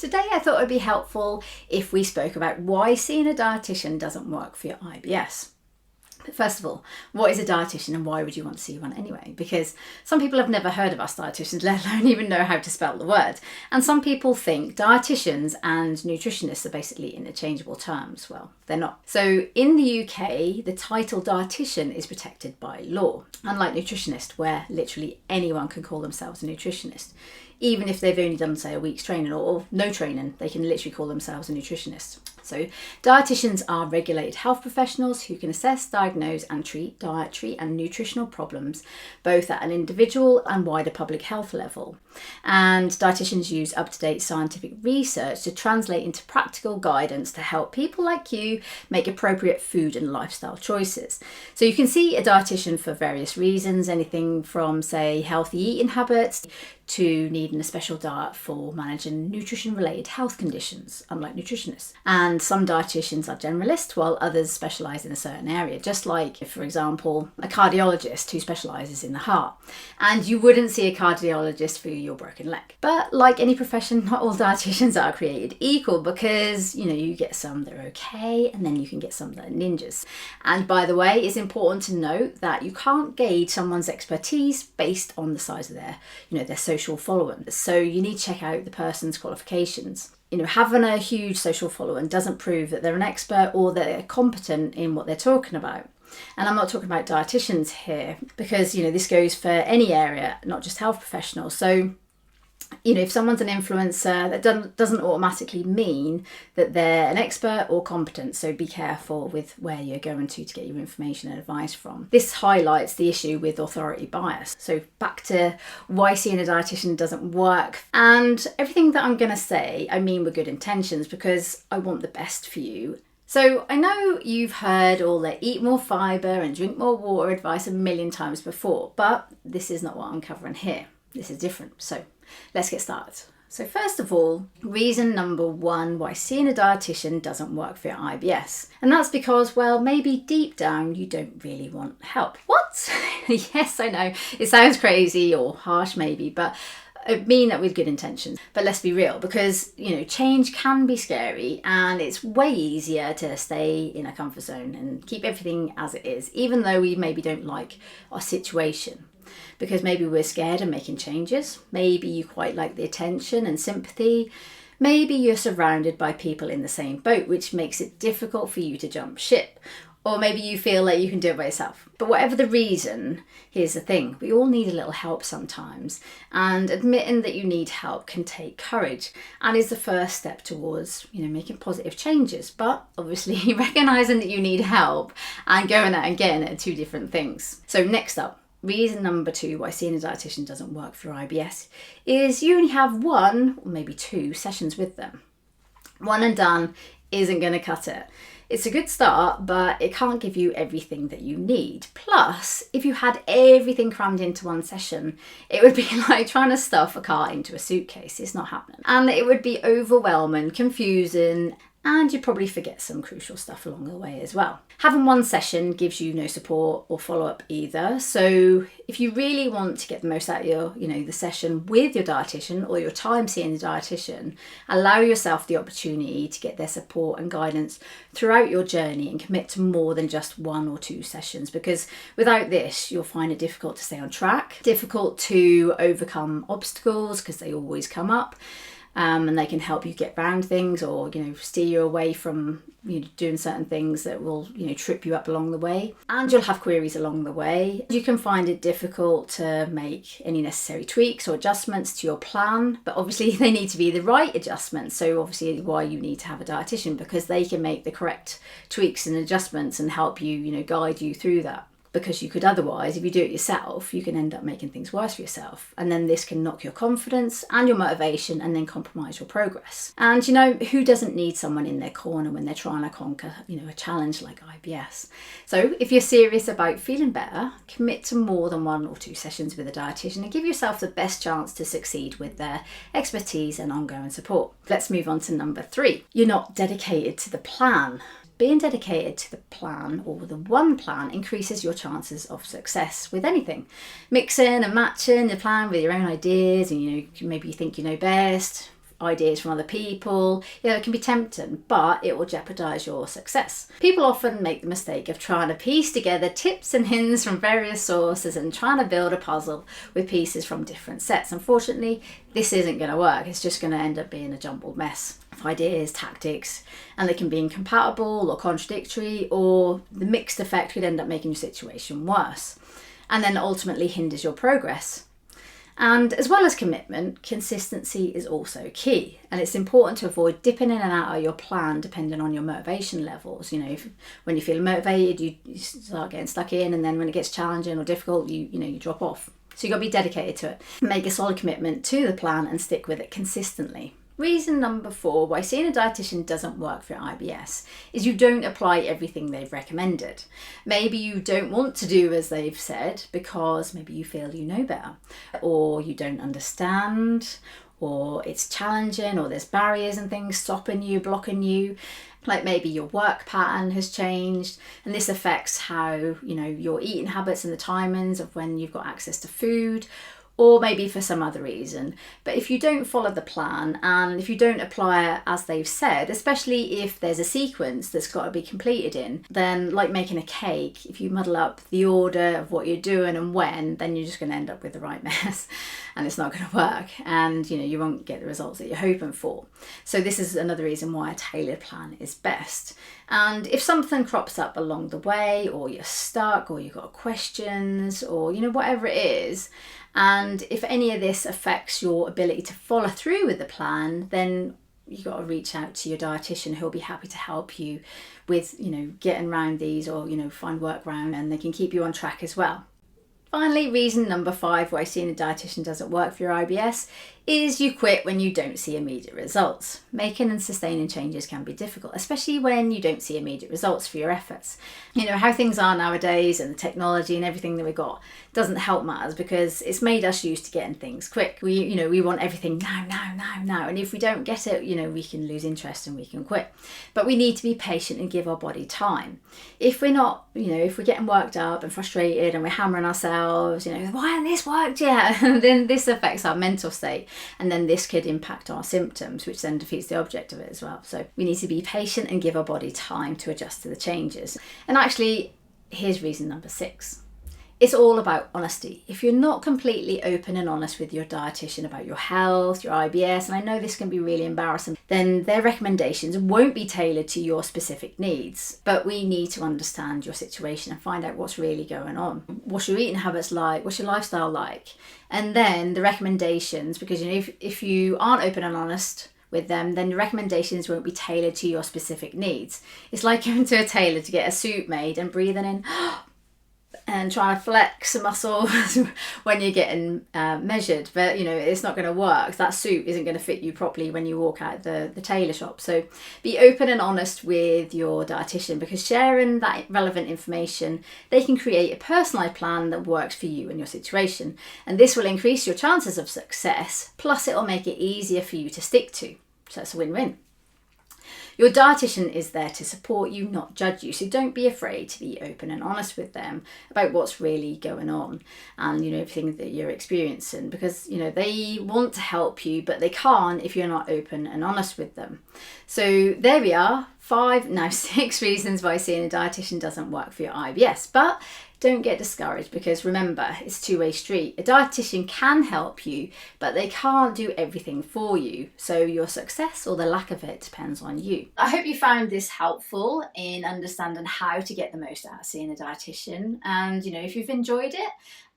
Today I thought it would be helpful if we spoke about why seeing a dietitian doesn't work for your IBS. But first of all, what is a dietitian and why would you want to see one anyway? Because some people have never heard of us dietitians, let alone even know how to spell the word. And some people think dietitians and nutritionists are basically interchangeable terms. Well, they're not. So in the UK, the title dietitian is protected by law, unlike nutritionist, where literally anyone can call themselves a nutritionist. Even if they've only done, say, a week's training or no training, they can literally call themselves a nutritionist. So dietitians are regulated health professionals who can assess, diagnose and treat dietary and nutritional problems, both at an individual and wider public health level. And dietitians use up-to-date scientific research to translate into practical guidance to help people like you make appropriate food and lifestyle choices. So you can see a dietitian for various reasons, anything from, say, healthy eating habits to needing a special diet for managing nutrition-related health conditions, unlike nutritionists. And some dietitians are generalists, while others specialise in a certain area, just like, for example, a cardiologist who specialises in the heart. And you wouldn't see a cardiologist for your broken leg. But like any profession, not all dietitians are created equal, because, you get some that are okay, and then you can get some that are ninjas. And by the way, it's important to note that you can't gauge someone's expertise based on the size of their social following. So you need to check out the person's qualifications. Having a huge social following doesn't prove that they're an expert or that they're competent in what they're talking about. And I'm not talking about dietitians here, because this goes for any area, not just health professionals. So if someone's an influencer, that doesn't automatically mean that they're an expert or competent. So be careful with where you're going to get your information and advice from. This highlights the issue with authority bias. So back to why seeing a dietitian doesn't work. And everything that I'm going to say, I mean with good intentions, because I want the best for you. So I know you've heard all the eat more fibre and drink more water advice a million times before, but this is not what I'm covering here. This is different. So let's get started. So first of all, reason number one why seeing a dietitian doesn't work for your IBS. And that's because, well, maybe deep down you don't really want help. What? Yes, I know. It sounds crazy or harsh maybe, but I mean that with good intentions. But let's be real, because, change can be scary, and it's way easier to stay in a comfort zone and keep everything as it is, even though we maybe don't like our situation. Because maybe we're scared of making changes. Maybe you quite like the attention and sympathy. Maybe you're surrounded by people in the same boat, which makes it difficult for you to jump ship. Or maybe you feel like you can do it by yourself. But whatever the reason, here's the thing. We all need a little help sometimes. And admitting that you need help can take courage and is the first step towards, making positive changes. But obviously recognising that you need help and going out and getting it are two different things. So next up, reason number two why seeing a dietitian doesn't work for IBS is you only have one or maybe two sessions with them. One and done isn't going to cut it. It's a good start, but it can't give you everything that you need. Plus, if you had everything crammed into one session, it would be like trying to stuff a car into a suitcase. It's not happening. And it would be overwhelming, confusing, and you'd probably forget some crucial stuff along the way as well. Having one session gives you no support or follow-up either. So if you really want to get the most out of your, the session with your dietitian or your time seeing the dietitian, allow yourself the opportunity to get their support and guidance throughout your journey and commit to more than just one or two sessions. Because without this, you'll find it difficult to stay on track, difficult to overcome obstacles because they always come up. And they can help you get around things or, steer you away from, doing certain things that will, trip you up along the way. And you'll have queries along the way. You can find it difficult to make any necessary tweaks or adjustments to your plan, but obviously they need to be the right adjustments. So obviously why you need to have a dietitian, because they can make the correct tweaks and adjustments and help you, guide you through that. Because you could otherwise, if you do it yourself, you can end up making things worse for yourself. And then this can knock your confidence and your motivation and then compromise your progress. And who doesn't need someone in their corner when they're trying to conquer, a challenge like IBS? So if you're serious about feeling better, commit to more than one or two sessions with a dietitian and give yourself the best chance to succeed with their expertise and ongoing support. Let's move on to number three. You're not dedicated to the plan. Being dedicated to the plan or the one plan increases your chances of success with anything. Mixing and matching the plan with your own ideas and maybe you think you know best ideas from other people. It can be tempting, but it will jeopardize your success. People often make the mistake of trying to piece together tips and hints from various sources and trying to build a puzzle with pieces from different sets. Unfortunately, this isn't going to work. It's just going to end up being a jumbled mess of ideas, tactics, and they can be incompatible or contradictory, or the mixed effect could end up making your situation worse, and then ultimately hinders your progress. And as well as commitment, consistency is also key, and it's important to avoid dipping in and out of your plan depending on your motivation levels. When you feel motivated, you start getting stuck in, and then when it gets challenging or difficult, you drop off. So you've got to be dedicated to it. Make a solid commitment to the plan and stick with it consistently. Reason number 4 why seeing a dietitian doesn't work for IBS is you don't apply everything they've recommended. Maybe you don't want to do as they've said because maybe you feel you know better, or you don't understand, or it's challenging, or there's barriers and things stopping you, blocking you. Like maybe your work pattern has changed, and this affects how your eating habits and the timings of when you've got access to food, or maybe for some other reason. But if you don't follow the plan and if you don't apply it as they've said, especially if there's a sequence that's got to be completed in, then like making a cake, if you muddle up the order of what you're doing and when, then you're just going to end up with the right mess and it's not going to work, and you won't get the results that you're hoping for. So this is another reason why a tailored plan is best. And if something crops up along the way, or you're stuck, or you've got questions, or whatever it is, and if any of this affects your ability to follow through with the plan, then you've got to reach out to your dietitian, who'll be happy to help you with getting around these, or find workaround, and they can keep you on track as well. Finally, reason number 5 why seeing a dietitian doesn't work for your IBS is you quit when you don't see immediate results. Making and sustaining changes can be difficult, especially when you don't see immediate results for your efforts. How things are nowadays, and the technology and everything that we've got doesn't help matters, because it's made us used to getting things quick. We want everything now, and if we don't get it, we can lose interest and we can quit. But we need to be patient and give our body time. If we're not, if we're getting worked up and frustrated and we're hammering ourselves, why hasn't this worked yet? Then this affects our mental state, and then this could impact our symptoms, which then defeats the object of it as well. So we need to be patient and give our body time to adjust to the changes. And actually, here's reason number 6. It's all about honesty. If you're not completely open and honest with your dietitian about your health, your IBS, and I know this can be really embarrassing, then their recommendations won't be tailored to your specific needs. But we need to understand your situation and find out what's really going on. What's your eating habits like? What's your lifestyle like? And then the recommendations, because if you aren't open and honest with them, then the recommendations won't be tailored to your specific needs. It's like going to a tailor to get a suit made and breathing in and trying to flex a muscle when you're getting measured, but it's not going to work. That suit isn't going to fit you properly when you walk out the tailor shop. So be open and honest with your dietitian, because sharing that relevant information, they can create a personalised plan that works for you and your situation, and this will increase your chances of success, plus it will make it easier for you to stick to. So it's a win-win. Your dietitian is there to support you, not judge you. So don't be afraid to be open and honest with them about what's really going on and, everything that you're experiencing, because, they want to help you, but they can't if you're not open and honest with them. So there we are, 6 reasons why seeing a dietitian doesn't work for your IBS. But don't get discouraged, because remember, it's a two-way street. A dietitian can help you, but they can't do everything for you. So your success or the lack of it depends on you. I hope you found this helpful in understanding how to get the most out of seeing a dietitian. And if you've enjoyed it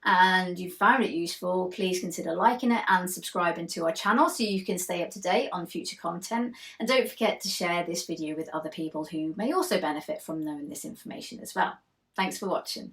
and you found it useful, please consider liking it and subscribing to our channel so you can stay up to date on future content. And don't forget to share this video with other people who may also benefit from knowing this information as well. Thanks for watching.